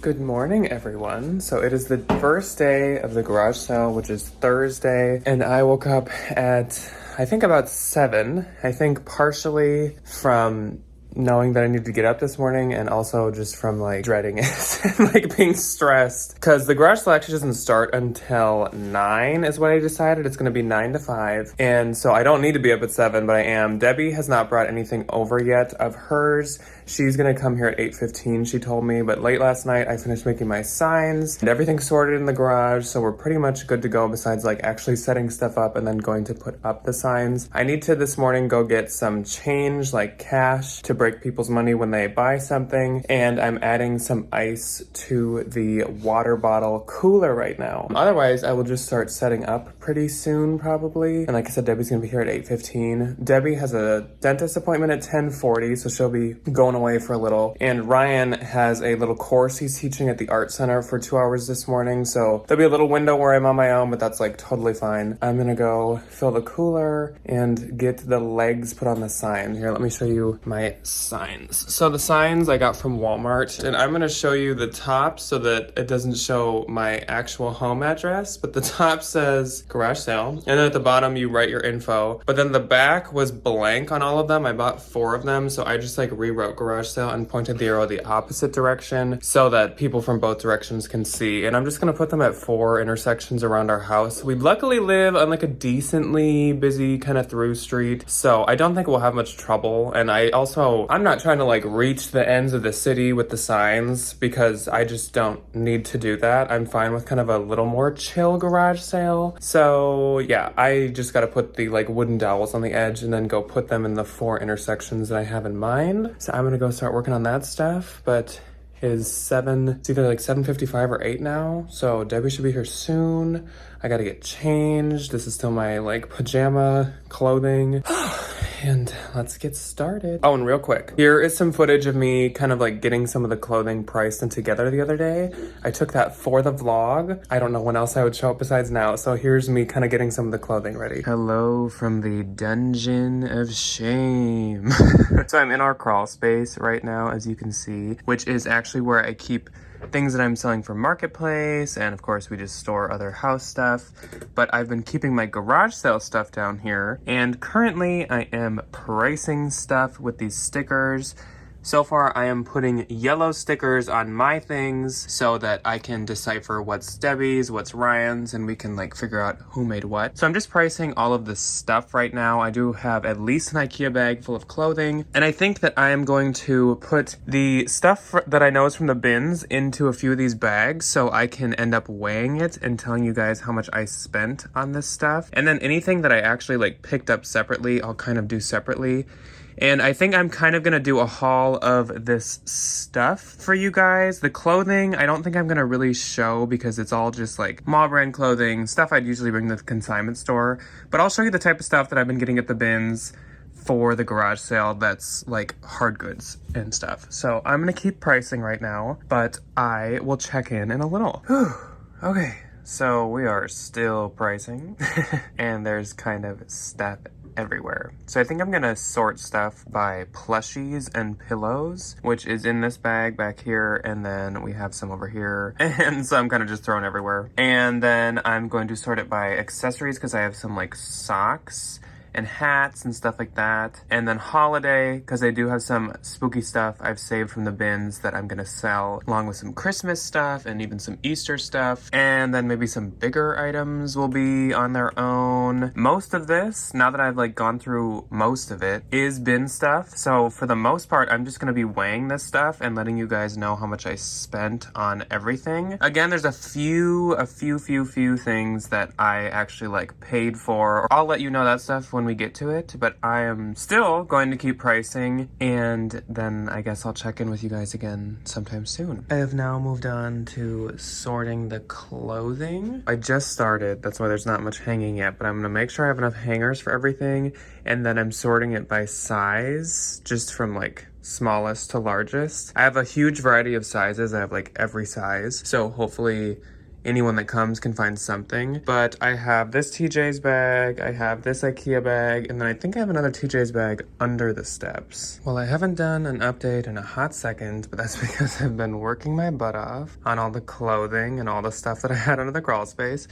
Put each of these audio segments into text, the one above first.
Good morning, everyone. So it is the first day of the garage sale, which is Thursday, and I woke up at, I think about 7. I think partially from knowing that I needed to get up this morning and also just from like dreading it and like being stressed because the garage sale actually doesn't start until 9 is what I decided. It's going to be 9 to 5, and so I don't need to be up at 7, but I am. Debbie has not brought anything over yet of hers. She's gonna come here at 8:15, she told me, but late last night I finished making my signs and everything's sorted in the garage, so we're pretty much good to go besides like actually setting stuff up and then going to put up the signs. I need to this morning go get some change, like cash, to break people's money when they buy something, and I'm adding some ice to the water bottle cooler right now. Otherwise, I will just start setting up pretty soon probably, and like I said, Debbie's gonna be here at 8:15. Debbie has a dentist appointment at 10:40, so she'll be going away for a little, and Ryan has a little course he's teaching at the art center for 2 hours this morning, so there'll be a little window where I'm on my own, but that's like totally fine. I'm gonna go fill the cooler and get the legs put on the sign. Here, let me show you my signs. So the signs I got from Walmart, and I'm gonna show you the top so that it doesn't show my actual home address, but the top says garage sale, and then at the bottom you write your info, but then the back was blank on all of them. I bought 4 of them, so I just like rewrote garage sale and pointed the arrow the opposite direction so that people from both directions can see. And I'm just gonna put them at 4 intersections around our house. We luckily live on like a decently busy kind of through street, so I don't think we'll have much trouble. And I'm not trying to like reach the ends of the city with the signs because I just don't need to do that. I'm fine with kind of a little more chill garage sale. So yeah, I just gotta put the like wooden dowels on the edge and then go put them in the 4 intersections that I have in mind. So I'm gonna go start working on that stuff, but it's either like 7:55 or 8 now, so Debbie should be here soon. I gotta get changed. This is still my like pajama clothing. And let's get started. Oh, and real quick, here is some footage of me kind of like getting some of the clothing priced and together the other day. I took that for the vlog. I don't know when else I would show up besides now, so here's me kind of getting some of the clothing ready. Hello from the dungeon of shame. So I'm in our crawl space right now, as you can see, which is actually where I keep things that I'm selling from Marketplace, and of course we just store other house stuff, but I've been keeping my garage sale stuff down here, and currently I am pricing stuff with these stickers. So far, I am putting yellow stickers on my things so that I can decipher what's Debbie's, what's Ryan's, and we can like figure out who made what. So I'm just pricing all of this stuff right now. I do have at least an IKEA bag full of clothing, and I think that I am going to put the stuff that I know is from the bins into a few of these bags so I can end up weighing it and telling you guys how much I spent on this stuff. And then anything that I actually like picked up separately, I'll kind of do separately. And I think I'm kind of going to do a haul of this stuff for you guys. The clothing, I don't think I'm going to really show because it's all just like mall brand clothing, stuff I'd usually bring to the consignment store. But I'll show you the type of stuff that I've been getting at the bins for the garage sale that's like hard goods and stuff. So I'm going to keep pricing right now, but I will check in a little. Okay, so we are still pricing and there's kind of stuff everywhere. So I think I'm gonna sort stuff by plushies and pillows, which is in this bag back here, and then we have some over here, and so I'm kind of just throwing everywhere. And then I'm going to sort it by accessories because I have some like socks and hats and stuff like that. And then holiday, because I do have some spooky stuff I've saved from the bins that I'm gonna sell, along with some Christmas stuff and even some Easter stuff. And then maybe some bigger items will be on their own. Most of this, now that I've like gone through most of it, is bin stuff. So for the most part, I'm just gonna be weighing this stuff and letting you guys know how much I spent on everything. Again, there's a few things that I actually like paid for. I'll let you know that stuff when we get to it, but I am still going to keep pricing, and then I guess I'll check in with you guys again sometime soon. I have now moved on to sorting the clothing. I just started, that's why there's not much hanging yet, but I'm gonna make sure I have enough hangers for everything, and then I'm sorting it by size, just from like smallest to largest. I have a huge variety of sizes. I have like every size, so hopefully anyone that comes can find something. But I have this TJ's bag, I have this IKEA bag, and then I think I have another TJ's bag under the steps. Well, I haven't done an update in a hot second, but that's because I've been working my butt off on all the clothing and all the stuff that I had under the crawl space.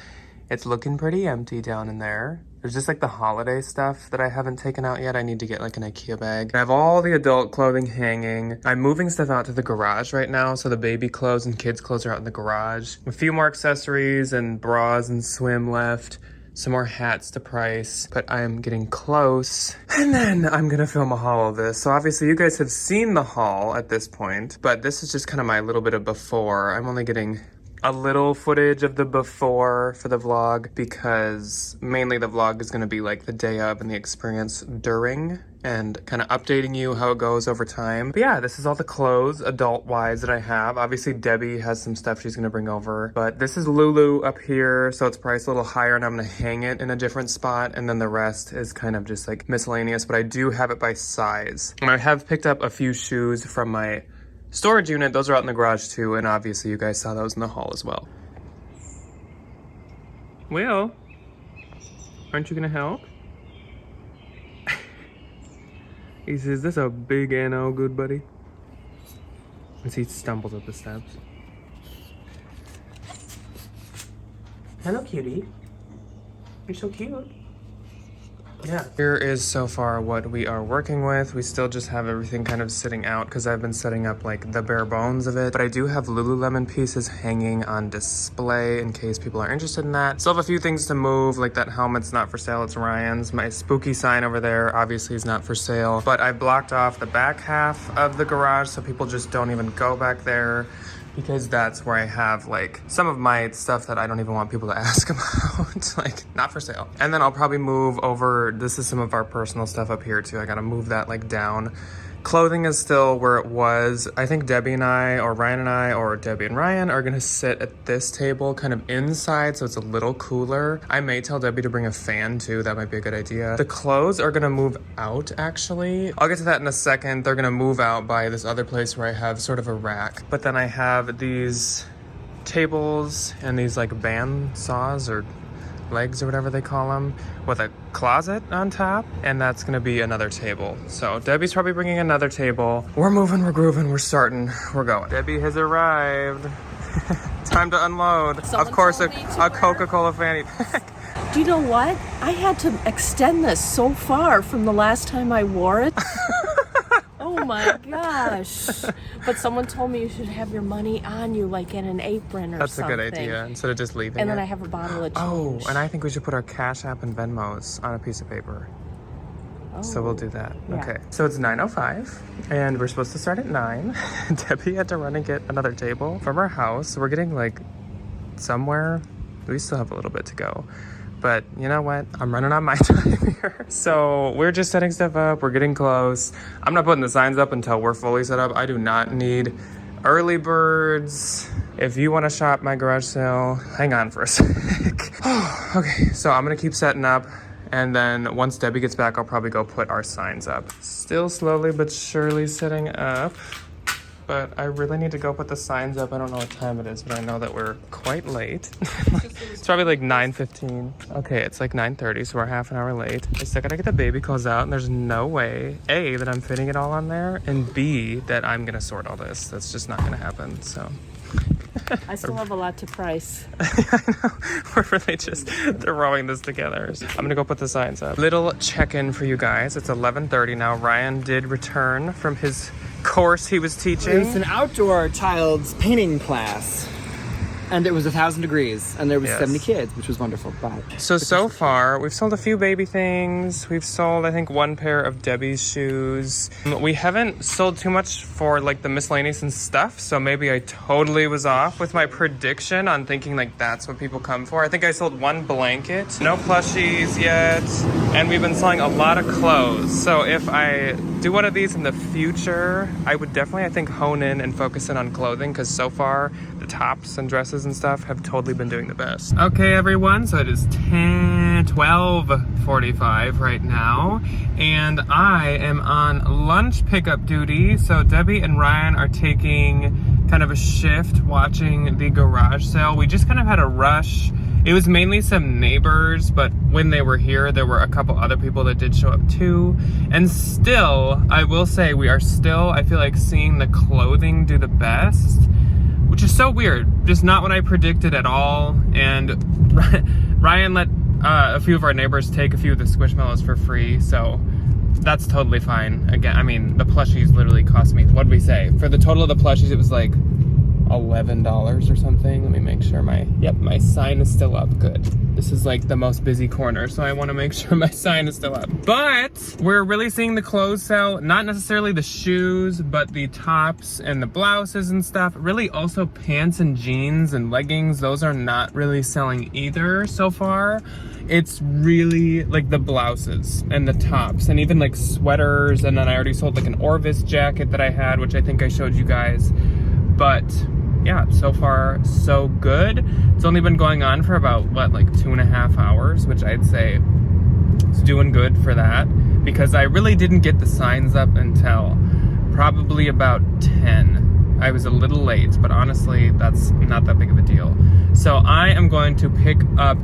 It's looking pretty empty down in there. There's just like the holiday stuff that I haven't taken out yet. I need to get like an IKEA bag. I have all the adult clothing hanging. I'm moving stuff out to the garage right now, so the baby clothes and kids clothes are out in the garage. A few more accessories and bras and swim left. Some more hats to price, but I am getting close. And then I'm gonna film a haul of this. So obviously you guys have seen the haul at this point, but this is just kind of my little bit of before. I'm only getting a little footage of the before for the vlog because mainly the vlog is going to be like the day of and the experience during and kind of updating you how it goes over time. But yeah, this is all the clothes adult wise that I have. Obviously Debbie has some stuff she's going to bring over, but this is Lulu up here, so it's priced a little higher and I'm going to hang it in a different spot, and then the rest is kind of just like miscellaneous, but I do have it by size. And I have picked up a few shoes from my storage unit. Those are out in the garage too, and obviously you guys saw those in the haul as well. Will, aren't you gonna help? He says, "This a big NO, good buddy." As he stumbles up the steps. Hello, cutie. You're so cute. Yeah. Here is so far what we are working with. We still just have everything kind of sitting out because I've been setting up like the bare bones of it. But I do have Lululemon pieces hanging on display in case people are interested in that. Still have a few things to move, like that helmet's not for sale, it's Ryan's. My spooky sign over there obviously is not for sale. But I blocked off the back half of the garage so people just don't even go back there, because that's where I have like some of my stuff that I don't even want people to ask about, like not for sale. And then I'll probably move over, this is some of our personal stuff up here too. I gotta move that like down. Clothing is still where it was. I think Debbie and I, or Ryan and I, or Debbie and Ryan are gonna sit at this table kind of inside so it's a little cooler. I may tell Debbie to bring a fan too, that might be a good idea. The clothes are gonna move out actually. I'll get to that in a second. They're gonna move out by this other place where I have sort of a rack. But then I have these tables and these like band saws or legs or whatever they call them, with a closet on top, and that's gonna be another table. So Debbie's probably bringing another table. We're moving, we're grooving, we're starting, we're going. Debbie has arrived. Time to unload. Someone of course, a wear- Coca-Cola fanny pack. Do you know what? I had to extend this so far from the last time I wore it. Oh my gosh. But someone told me you should have your money on you, like in an apron or That's something. a good idea, instead of just leaving And then it. I have a bottle of change. Oh, and I think we should put our Cash App and Venmos on a piece of paper. Oh. So we'll do that. Yeah. Okay. So it's 9:05 and we're supposed to start at 9. Debbie had to run and get another table from our house. We're getting like somewhere. We still have a little bit to go. But you know what? I'm running on my time here. So we're just setting stuff up. We're getting close. I'm not putting the signs up until we're fully set up. I do not need early birds. If you want to shop my garage sale, hang on for a sec. Okay, so I'm going to keep setting up. And then once Debbie gets back, I'll probably go put our signs up. Still slowly but surely setting up. But I really need to go put the signs up. I don't know what time it is, but I know that we're quite late. It's probably like 9:15. Okay, it's like 9:30, so we're half an hour late. I still gotta get the baby clothes out, and there's no way, A, that I'm fitting it all on there, and B, that I'm gonna sort all this. That's just not gonna happen, so. I still have a lot to price. I know. We're really just throwing this together. I'm gonna go put the signs up. Little check-in for you guys. It's 11:30 now. Ryan did return from his course he was teaching. It was an outdoor child's painting class, and it was 1,000 degrees, and there was 70 kids, which was wonderful. Bye. So far, we've sold a few baby things. We've sold, I think, one pair of Debbie's shoes. We haven't sold too much for like the miscellaneous and stuff, so maybe I totally was off with my prediction on thinking like that's what people come for. I think I sold one blanket, no plushies yet, and we've been selling a lot of clothes. So if I do one of these in the future, I would definitely, I think, hone in and focus in on clothing, because so far the tops and dresses and stuff have totally been doing the best. Okay, everyone, so it is 12:45 right now, and I am on lunch pickup duty. So Debbie and Ryan are taking kind of a shift watching the garage sale. We just kind of had a rush. It was mainly some neighbors, but when they were here, there were a couple other people that did show up too. And still, I will say, we are still, I feel like, seeing the clothing do the best, which is so weird. Just not what I predicted at all. And Ryan let a few of our neighbors take a few of the Squishmallows for free, so that's totally fine. Again, I mean, the plushies literally cost me, what'd we say? For the total of the plushies, it was like $11 or something. Let me make sure my sign is still up. Good. This is like the most busy corner, so I want to make sure my sign is still up. But we're really seeing the clothes sell, not necessarily the shoes, but the tops and the blouses and stuff. Really also pants and jeans and leggings. Those are not really selling either so far. It's really like the blouses and the tops and even like sweaters. And then I already sold like an Orvis jacket that I had, which I think I showed you guys. But yeah, so far so good. It's only been going on for about what, like 2.5 hours, which I'd say is doing good for that, because I really didn't get the signs up until probably about 10. I was a little late, but honestly, that's not that big of a deal. So I am going to pick up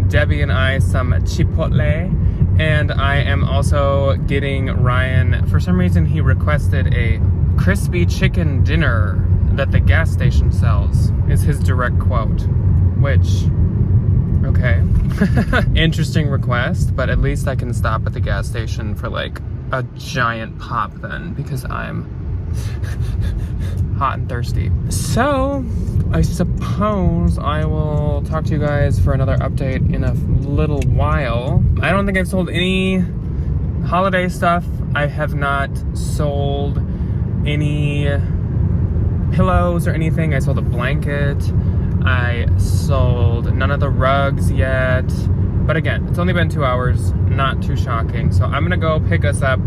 Debbie and I some Chipotle, and I am also getting Ryan, for some reason he requested a crispy chicken dinner that the gas station sells, is his direct quote, which, okay. Interesting request, but at least I can stop at the gas station for like a giant pop then, because I'm hot and thirsty. So I suppose I will talk to you guys for another update in a little while. I don't think I've sold any holiday stuff. I have not sold any pillows or anything. I sold a blanket. I sold none of the rugs yet. But again, it's only been 2 hours, not too shocking. So I'm gonna go pick us up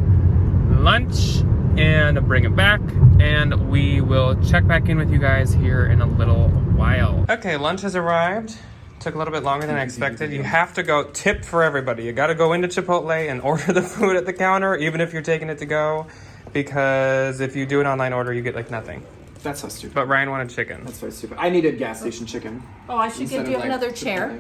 lunch and bring it back, and we will check back in with you guys here in a little while. Okay, lunch has arrived. Took a little bit longer than I expected. You have to go, tip for everybody. You gotta go into Chipotle and order the food at the counter, even if you're taking it to go, because if you do an online order, you get like nothing. That's so stupid. But Ryan wanted chicken. That's very stupid. I needed gas station chicken. Oh, I should give you another chair.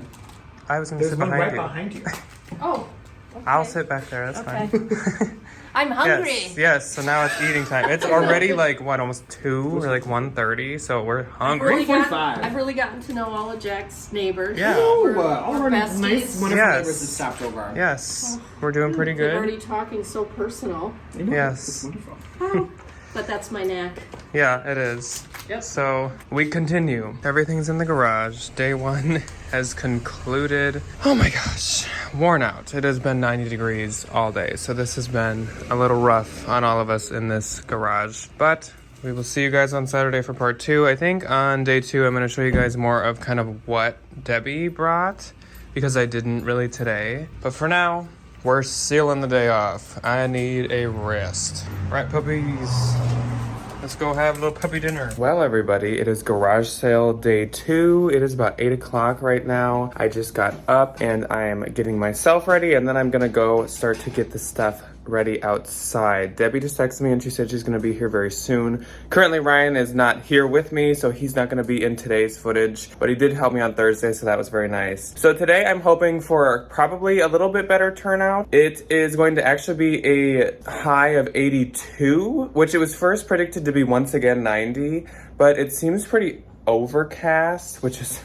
I was gonna There's sit one behind right you. behind you. Oh, okay. I'll sit back there, that's fine. I'm hungry. Yes, so now it's eating time. It's already like, what, almost 2 or like 1:30, so we're hungry. I've really gotten to know all of Jack's neighbors. Yeah. Oh, all We're our besties. nice, wonderful Yes. neighbors that stopped over. Yes, we're doing pretty They're good. already talking so personal. I know, Yes. It's wonderful. Oh, but that's my knack. Yeah, it is. Yep. So we continue. Everything's in the garage. Day 1 has concluded. Oh my gosh, worn out. It has been 90 degrees all day, so this has been a little rough on all of us in this garage. But we will see you guys on Saturday for part 2. I think on day 2, I'm going to show you guys more of kind of what Debbie brought, because I didn't really today. But for now, we're sealing the day off. I need a rest. Right, puppies? Let's go have a little puppy dinner. Well, everybody, it is garage sale day 2. It is about 8 o'clock right now. I just got up and I am getting myself ready, and then I'm gonna go start to get the stuff ready outside. Debbie just texted me and she said she's gonna be here very soon. Currently, Ryan is not here with me, so he's not gonna be in today's footage, but he did help me on Thursday, so that was very nice. So today I'm hoping for probably a little bit better turnout. It is going to actually be a high of 82, which it was first predicted to be once again 90, but it seems pretty overcast, which is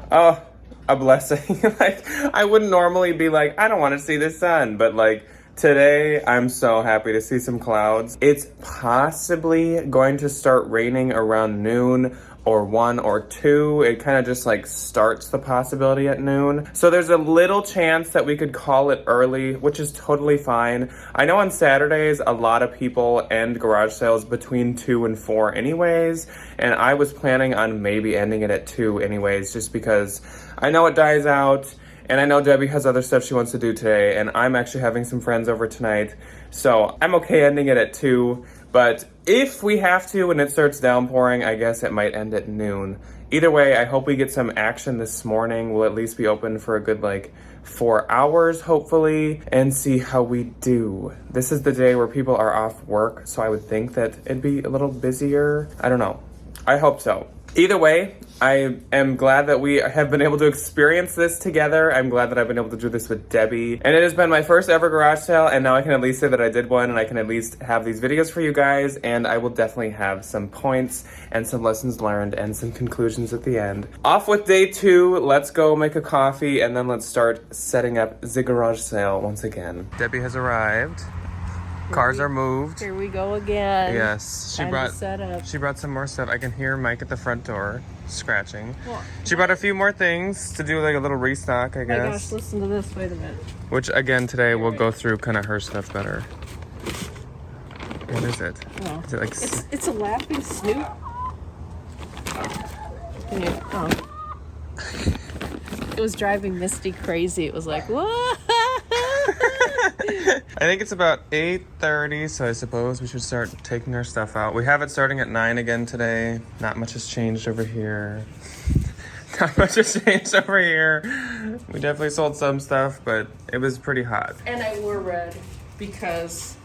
oh, a blessing. Like, I wouldn't normally be like, I don't want to see the sun, but like today I'm so happy to see some clouds. It's possibly going to start raining around noon or 1 or 2. It kind of just like starts the possibility at noon. So there's a little chance that we could call it early, which is totally fine. I know on Saturdays, a lot of people end garage sales between 2 and 4 anyways, and I was planning on maybe ending it at 2 anyways, just because I know it dies out, and I know Debbie has other stuff she wants to do today, and I'm actually having some friends over tonight, so I'm okay ending it at 2, But if we have to and it starts downpouring, I guess it might end at noon. Either way, I hope we get some action this morning. We'll at least be open for a good 4 hours, hopefully, and see how we do. This is the day where people are off work, so I would think that it'd be a little busier. I don't know. I hope so. Either way, I am glad that we have been able to experience this together. I'm glad that I've been able to do this with Debbie. And it has been my first ever garage sale, and now I can at least say that I did one, and I can at least have these videos for you guys, and I will definitely have some points and some lessons learned and some conclusions at the end. Off with day 2, let's go make a coffee, and then let's start setting up the garage sale once again. Debbie has arrived. Cars are moved. Here we go again. Yes, she brought some more stuff. I can hear Mike at the front door scratching. Well, she brought a few more things to do a little restock, I guess. Oh my gosh, listen to this. Wait a minute. Which again today we'll go through kind of her stuff better. What is it? Oh. Is it it's a laughing snoot. Oh. It was driving Misty crazy. It was like, what? I think it's about 8:30, so I suppose we should start taking our stuff out. We have it starting at 9 again today. Not much has changed over here. Not much has changed over here. We definitely sold some stuff, but it was pretty hot. And I wore red because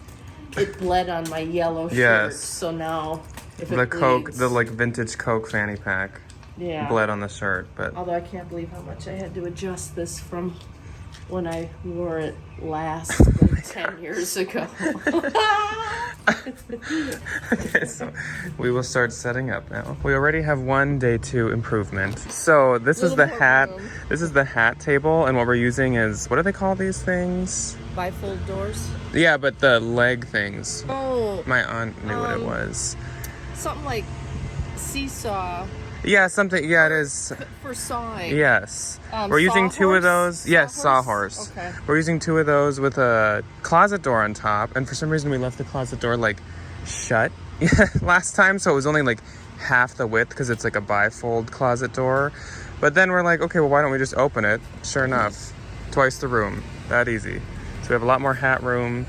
it bled on my yellow shirt. Yes. So now, if it The Coke, bleeds, the vintage Coke fanny pack bled on the shirt, but... Although I can't believe how much I had to adjust this from when I wore it last 10 years ago. Okay, so we will start setting up now. We already have one day 2 improvement. So this is the hat. This is the hat table, and what we're using is, what do they call these things? Bifold doors? Yeah, but the leg things. Oh. My aunt knew what it was. Something like seesaw. Yeah, something. Yeah, it is. For sawing. Yes. We're using 2 of those. Yes, sawhorse. Okay. We're using 2 of those with a closet door on top, and for some reason we left the closet door shut last time, so it was only half the width because it's a bifold closet door. But then we're okay, well, why don't we just open it? Sure enough, twice the room. That easy. So we have a lot more hat room.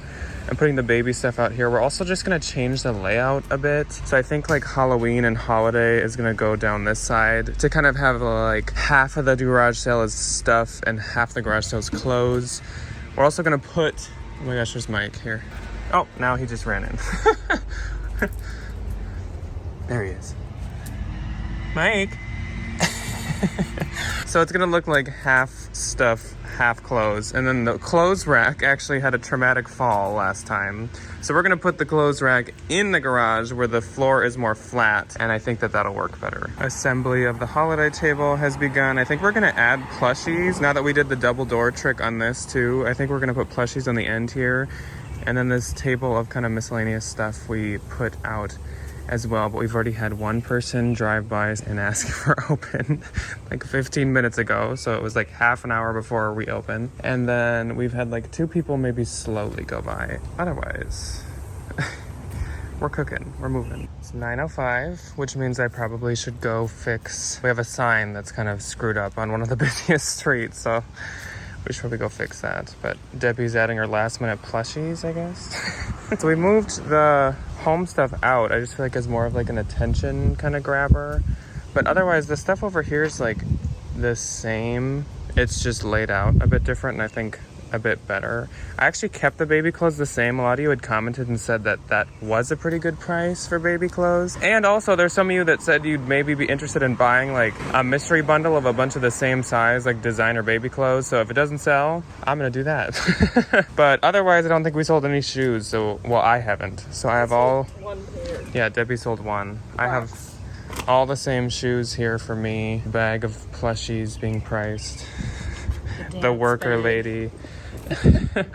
I'm putting the baby stuff out here. We're also just gonna change the layout a bit. So I think Halloween and holiday is gonna go down this side to kind of have half of the garage sale is stuff and half the garage sale is clothes. We're also gonna put, oh my gosh, there's Mike here. Oh, now he just ran in. There he is. Mike. So it's gonna look like half stuff, half clothes, and then the clothes rack actually had a traumatic fall last time, so we're gonna put the clothes rack in the garage where the floor is more flat, and I think that that'll work better. Assembly of the holiday table has begun. I think we're gonna add plushies now that we did the double door trick on this too. I think we're gonna put plushies on the end here, and then this table of kind of miscellaneous stuff we put out as well, but we've already had one person drive by and ask if we're open 15 minutes ago, so it was half an hour before we open, and then we've had 2 people maybe slowly go by. Otherwise we're cooking, we're moving. It's 9:05, which means I probably should go fix, we have a sign that's kind of screwed up on one of the busiest streets, so we should probably go fix that. But Debbie's adding her last minute plushies, I guess. So we moved the home stuff out. I just feel it's more of an attention kind of grabber. But otherwise, the stuff over here is the same. It's just laid out a bit different, and I think a bit better. I actually kept the baby clothes the same. A lot of you had commented and said that that was a pretty good price for baby clothes. And also there's some of you that said you'd maybe be interested in buying a mystery bundle of a bunch of the same size, designer baby clothes. So if it doesn't sell, I'm gonna do that. But otherwise, I don't think we sold any shoes. So, well, I haven't. So I have all, one pair. Yeah, Debbie sold one. I have all the same shoes here for me. Bag of plushies being priced. The worker lady.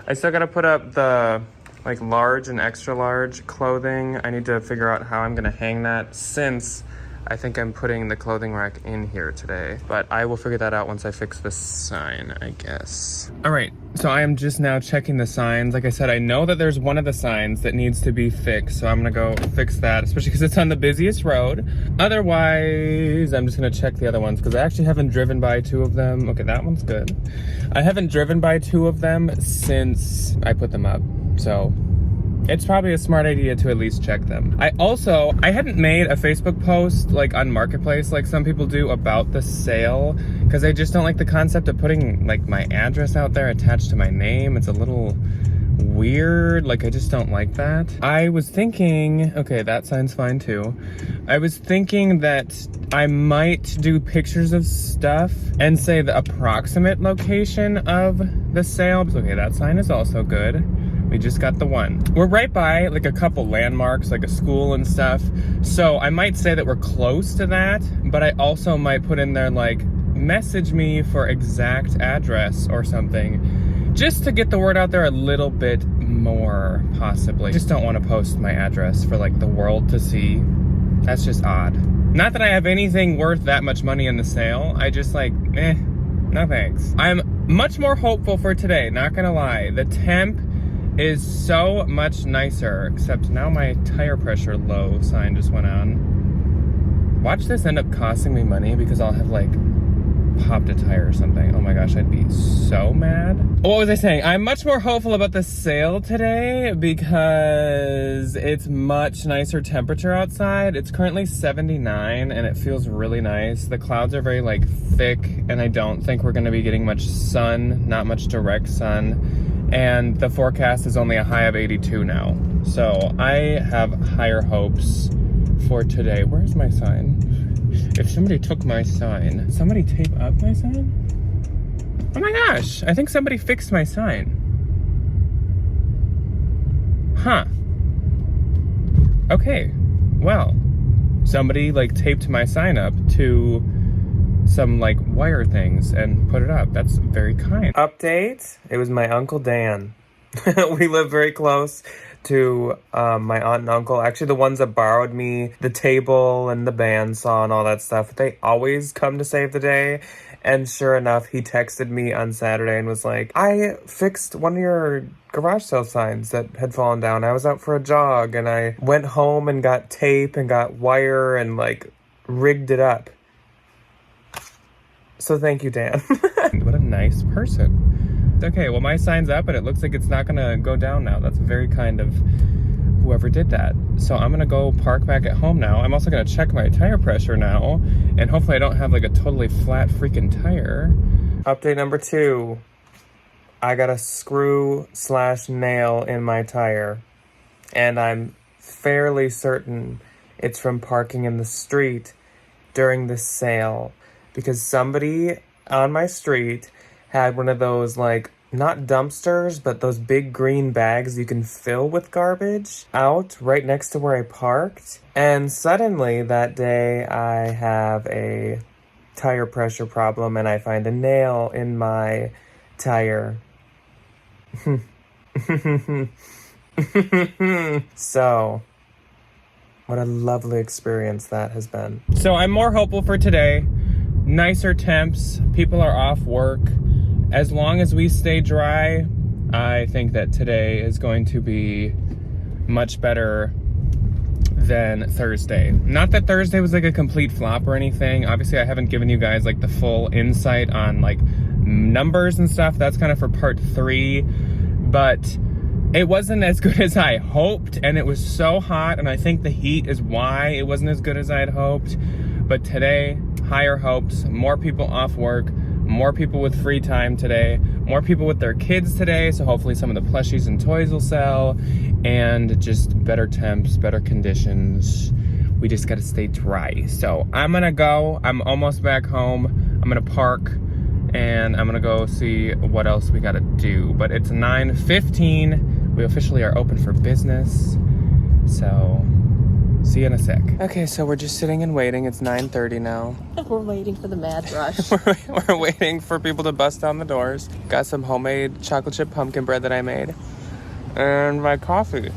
I still gotta put up the large and extra large clothing. I need to figure out how I'm gonna hang that, since I think I'm putting the clothing rack in here today, but I will figure that out once I fix the sign, I guess. All right, so I am just now checking the signs. Like I said, I know that there's one of the signs that needs to be fixed, so I'm gonna go fix that, especially because it's on the busiest road. Otherwise, I'm just gonna check the other ones because I actually haven't driven by 2 of them. Okay, that one's good. I haven't driven by 2 of them since I put them up, so it's probably a smart idea to at least check them. I hadn't made a Facebook post like on Marketplace like some people do about the sale because I just don't like the concept of putting like my address out there attached to my name. It's a little weird. Like, I just don't like that. I was thinking, okay, that sign's fine too. I was thinking that I might do pictures of stuff and say the approximate location of the sale. Okay, that sign is also good. We just got the one. We're right by like a couple landmarks, like a school and stuff. So I might say that we're close to that, but I also might put in there like, message me for exact address or something. Just to get the word out there a little bit more, possibly. Just don't want to post my address for like the world to see. That's just odd. Not that I have anything worth that much money in the sale. I just like, no thanks. I'm much more hopeful for today, not gonna lie. The temp is so much nicer, except now my tire pressure low sign just went on. Watch this end up costing me money because I'll have like popped a tire or something. Oh my gosh, I'd be so mad. What was I saying? I'm much more hopeful about the sale today because it's much nicer temperature outside. It's currently 79 and it feels really nice. The clouds are very like thick and I don't think we're gonna be getting much sun, not much direct sun. And the forecast is only a high of 82 now. So I have higher hopes for today. Where's my sign? If somebody took my sign, somebody tape up my sign? Oh my gosh, I think somebody fixed my sign. Huh. Okay, well, somebody like taped my sign up to some like wire things and put it up. That's very kind. Update, it was my Uncle Dan. We live very close to my aunt and uncle, actually the ones that borrowed me the table and the bandsaw and all that stuff. They always come to save the day, and sure enough, he texted me on Saturday and was like, I fixed one of your garage sale signs that had fallen down. I was out for a jog and I went home and got tape and got wire and like rigged it up. So thank you, Dan. What a nice person. Okay, well my sign's up and it looks like it's not gonna go down now. That's very kind of whoever did that. So I'm gonna go park back at home now. I'm also gonna check my tire pressure now and hopefully I don't have like a totally flat freaking tire. Update number 2. I got a screw/nail in my tire and I'm fairly certain it's from parking in the street during the sale because somebody on my street had one of those, like, not dumpsters, but those big green bags you can fill with garbage out right next to where I parked. And suddenly that day I have a tire pressure problem and I find a nail in my tire. So, what a lovely experience that has been. So I'm more hopeful for today. Nicer temps, people are off work. As long as we stay dry, I think that today is going to be much better than Thursday. Not that Thursday was like a complete flop or anything. Obviously, I haven't given you guys like the full insight on like numbers and stuff. That's kind of for part 3. But it wasn't as good as I hoped, and it was so hot, and I think the heat is why it wasn't as good as I had hoped. But today, higher hopes, more people off work, more people with free time today, more people with their kids today, so hopefully some of the plushies and toys will sell, and just better temps, better conditions. We just gotta stay dry. So I'm gonna go, I'm almost back home, I'm gonna park, and I'm gonna go see what else we gotta do. But it's 9:15, we officially are open for business, so see you in a sec. Okay, so we're just sitting and waiting. It's 9:30 now. We're waiting for the mad rush. We're waiting for people to bust down the doors. Got some homemade chocolate chip pumpkin bread that I made. And my coffee.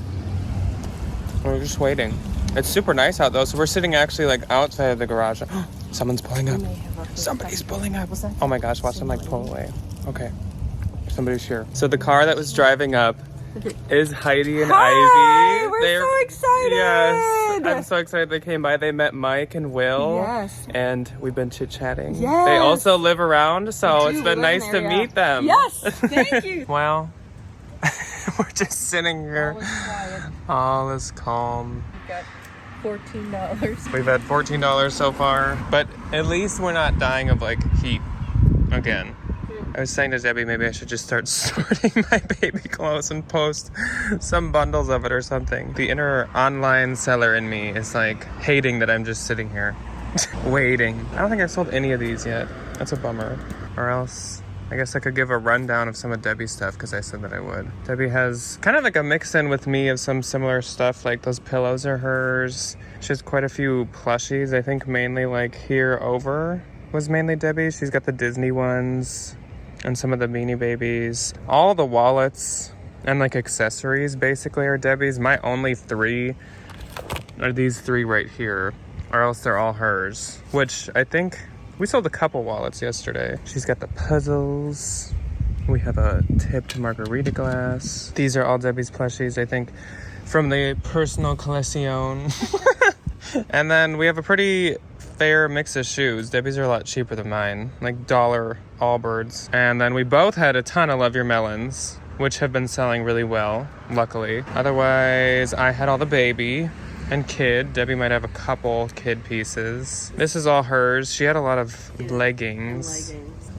We're just waiting. It's super nice out though, so we're sitting actually like outside of the garage. Someone's pulling up. Somebody's pulling up. Oh my gosh, watch them like pull away. Okay, somebody's here. So the car that was driving up is Heidi and Ivy. We're so excited. Yes, I'm so excited they came by. They met Mike and Will. Yes. And we've been chit-chatting. Yes. They also live around, so it's been nice to meet them. Yes, thank you. Well, We're just sitting here. All is quiet. All is calm. We got $14. We've had $14 so far, but at least we're not dying of like heat again. I was saying to Debbie, maybe I should just start sorting my baby clothes and post some bundles of it or something. The inner online seller in me is like hating that I'm just sitting here waiting. I don't think I've sold any of these yet. That's a bummer. Or else I guess I could give a rundown of some of Debbie's stuff because I said that I would. Debbie has kind of like a mix in with me of some similar stuff, like those pillows are hers. She has quite a few plushies. I think mainly like Here Over was mainly Debbie. She's got the Disney ones and some of the Beanie Babies. All the wallets and like accessories basically are Debbie's. My only 3 are these 3 right here, or else they're all hers, which I think we sold a couple wallets yesterday. She's got the puzzles. We have a tipped margarita glass. These are all Debbie's plushies, I think, from the personal collection. And then we have a pretty fair mix of shoes. Debbie's are a lot cheaper than mine, like $1 Allbirds. And then we both had a ton of Love Your Melons, which have been selling really well, luckily. Otherwise, I had all the baby and kid. Debbie might have a couple kid pieces. This is all hers. She had a lot of leggings.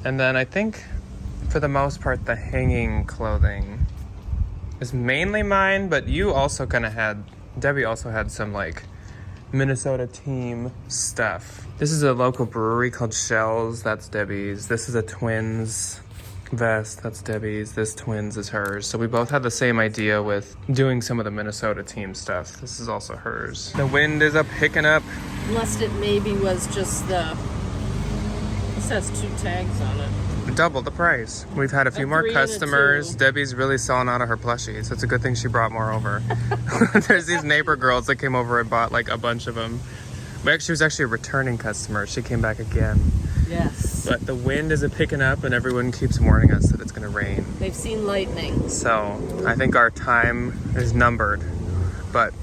And then I think, for the most part, the hanging clothing is mainly mine, but you also kind of had, Debbie also had some like Minnesota team stuff. This is a local brewery called Shells. That's Debbie's. This is a Twins vest. That's Debbie's. This Twins is hers. So we both had the same idea with doing some of the Minnesota team stuff. This is also hers. The wind is picking up. Unless it maybe was just the... This has 2 tags on it. Double the price. We've had a few more 3 and a customers. 2. Debbie's really selling out of her plushies. It's a good thing she brought more over. There's these neighbor girls that came over and bought like a bunch of them. She was actually a returning customer. She came back again. Yes. But the wind is picking up and everyone keeps warning us that it's going to rain. They've seen lightning. So I think our time is numbered. But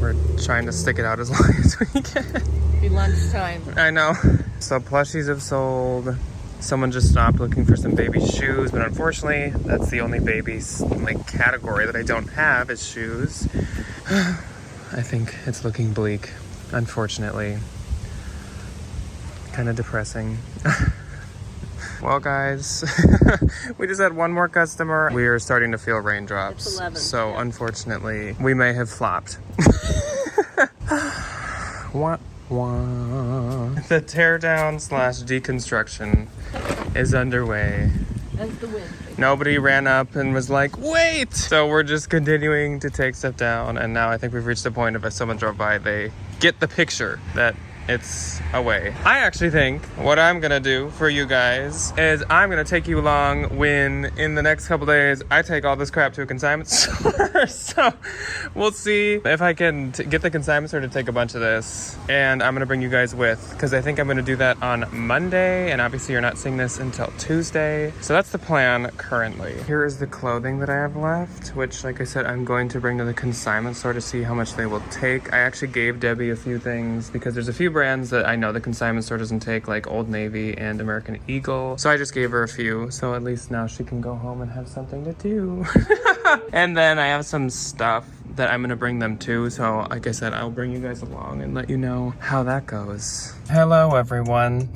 we're trying to stick it out as long as we can. Be lunchtime. I know. So plushies have sold. Someone just stopped looking for some baby shoes, but unfortunately, that's the only baby's like category that I don't have is shoes. I think it's looking bleak, unfortunately. Kind of depressing. Well, guys, we just had one more customer. We are starting to feel raindrops. It's 11. So yeah. Unfortunately, we may have flopped. Wah, wah. The teardown / deconstruction is underway. As the wind. Nobody ran up and was like, wait! So we're just continuing to take stuff down, and now I think we've reached the point of if someone drove by, they get the picture that it's away. I actually think what I'm gonna do for you guys is I'm gonna take you along when in the next couple days I take all this crap to a consignment store. So we'll see if I can get the consignment store to take a bunch of this, and I'm gonna bring you guys with, because I think I'm gonna do that on Monday, and obviously you're not seeing this until Tuesday. So that's the plan currently. Here is the clothing that I have left, which like I said, I'm going to bring to the consignment store to see how much they will take. I actually gave Debbie a few things because there's a few brands that I know the consignment store doesn't take, like Old Navy and American Eagle. So I just gave her a few, so at least now she can go home and have something to do. And then I have some stuff that I'm gonna bring them to, so like I said, I'll bring you guys along and let you know how that goes. Hello everyone.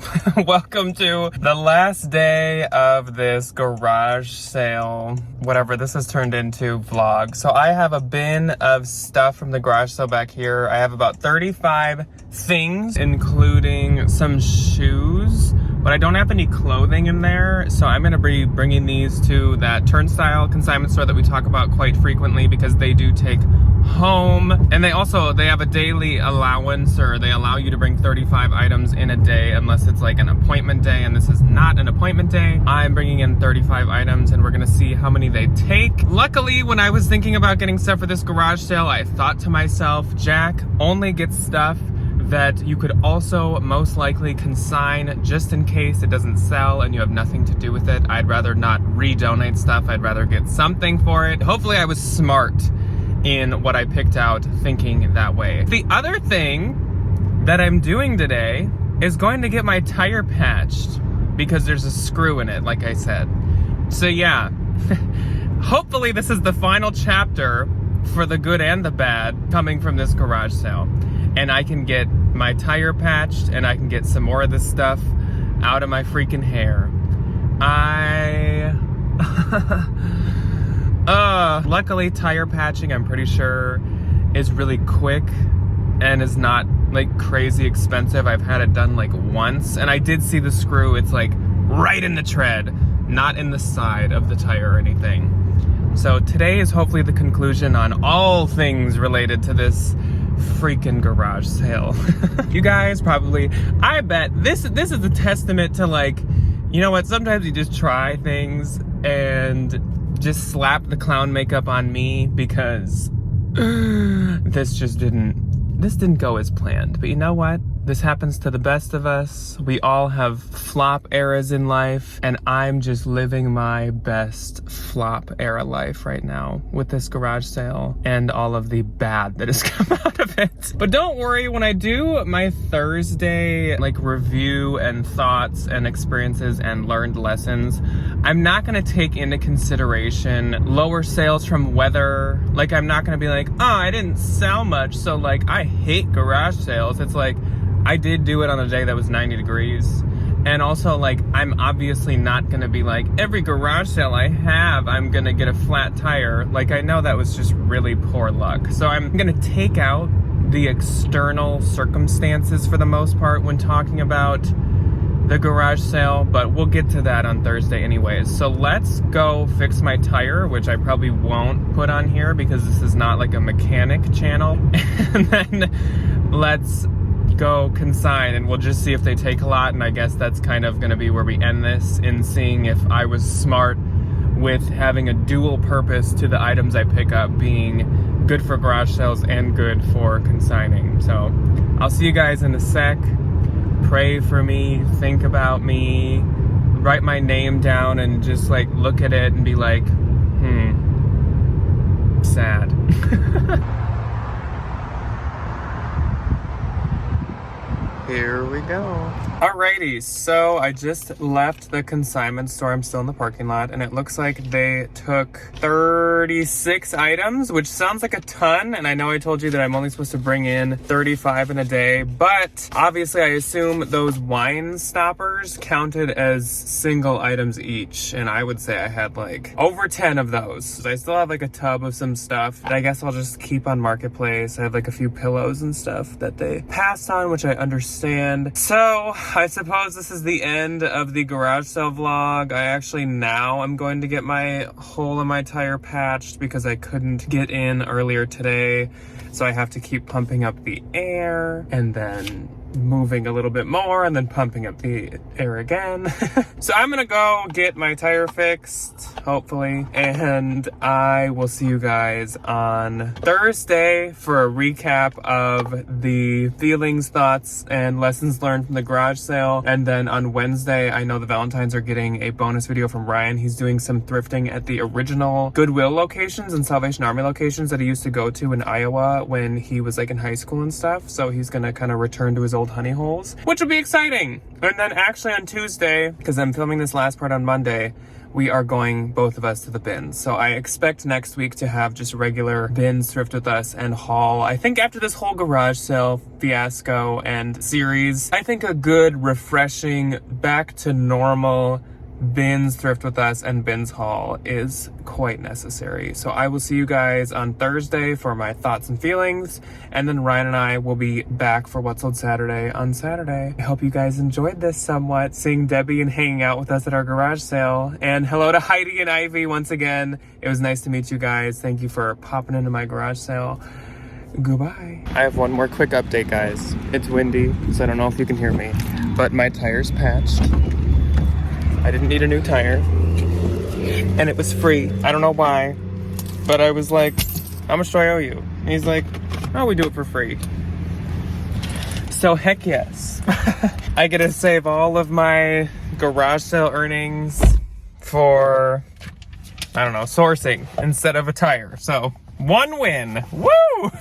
Welcome to the last day of this garage sale, whatever this has turned into vlog. So I have a bin of stuff from the garage sale back here. I have about 35 things, including some shoes, but I don't have any clothing in there, so I'm gonna be bringing these to that Turnstile consignment store that we talk about quite frequently, because they do take home, and they have a daily allowance, or they allow you to bring 35 items in a day unless it's like an appointment day, and this is not an appointment day. I'm bringing in 35 items and we're gonna see how many they take. Luckily, when I was thinking about getting stuff for this garage sale, I thought to myself, Jack only gets stuff that you could also most likely consign just in case it doesn't sell and you have nothing to do with it. I'd rather not redonate stuff. I'd rather get something for it. Hopefully I was smart in what I picked out, thinking that way. The other thing that I'm doing today is going to get my tire patched because there's a screw in it, like I said. So yeah, hopefully this is the final chapter for the good and the bad coming from this garage sale. And I can get my tire patched and I can get some more of this stuff out of my freaking hair. Luckily tire patching, I'm pretty sure, is really quick and is not like crazy expensive. I've had it done like once and I did see the screw. It's like right in the tread, not in the side of the tire or anything. So today is hopefully the conclusion on all things related to this freaking garage sale. You guys probably, I bet this is a testament to, like, you know what, sometimes you just try things and just slap the clown makeup on me because this didn't go as planned. But you know what? This happens to the best of us. We all have flop eras in life, and I'm just living my best flop era life right now with this garage sale and all of the bad that has come out of it. But don't worry, when I do my Thursday like review and thoughts and experiences and learned lessons, I'm not gonna take into consideration lower sales from weather. Like, I'm not gonna be like, oh, I didn't sell much, so like I hate garage sales. It's like, I did do it on a day that was 90 degrees. And also, like, I'm obviously not gonna be like, every garage sale I have, I'm gonna get a flat tire. Like, I know that was just really poor luck. So I'm gonna take out the external circumstances for the most part when talking about the garage sale, but we'll get to that on Thursday anyways. So let's go fix my tire, which I probably won't put on here because this is not like a mechanic channel. And then let's go consign and we'll just see if they take a lot, and I guess that's kind of going to be where we end this, in seeing if I was smart with having a dual purpose to the items I pick up, being good for garage sales and good for consigning. So I'll see you guys in a sec. Pray for me, think about me, write my name down and just like look at it and be like, sad. Here we go. Alrighty, so I just left the consignment store. I'm still in the parking lot, and it looks like they took 36 items, which sounds like a ton. And I know I told you that I'm only supposed to bring in 35 in a day, but obviously I assume those wine stoppers counted as single items each. And I would say I had like over 10 of those. I still have like a tub of some stuff that I guess I'll just keep on Marketplace. I have like a few pillows and stuff that they passed on, which I understand. So I suppose this is the end of the garage sale vlog. I actually now I'm going to get my hole in my tire patched because I couldn't get in earlier today. So I have to keep pumping up the air and then moving a little bit more and then pumping up the air again. So I'm gonna go get my tire fixed, hopefully, and I will see you guys on Thursday for a recap of the feelings, thoughts, and lessons learned from the garage sale. And then on Wednesday, I know the Valentines are getting a bonus video from Ryan. He's doing some thrifting at the original Goodwill locations and Salvation Army locations that he used to go to in Iowa when he was like in high school and stuff. So he's gonna kind of return to his old honey holes, which will be exciting. And then actually on Tuesday, because I'm filming this last part on Monday, we are going, both of us, to the bins. So I expect next week to have just regular bins thrift with us and haul. I think after this whole garage sale fiasco and series, I think a good, refreshing, back to normal bins thrift with us and bins haul is quite necessary. So I will see you guys on Thursday for my thoughts and feelings, and then Ryan and I will be back for What's Sold Saturday on Saturday. I hope you guys enjoyed this somewhat, seeing Debbie and hanging out with us at our garage sale. And hello to Heidi and Ivy once again. It was nice to meet you guys. Thank you for popping into my garage sale. Goodbye. I have one more quick update, guys. It's windy, so I don't know if you can hear me, but my tire's patched. I didn't need a new tire, and it was free. I don't know why, but I was like, how much do I owe you? And he's like, oh, we do it for free. So heck yes. I get to save all of my garage sale earnings for, I don't know, sourcing instead of a tire. So one win. Woo!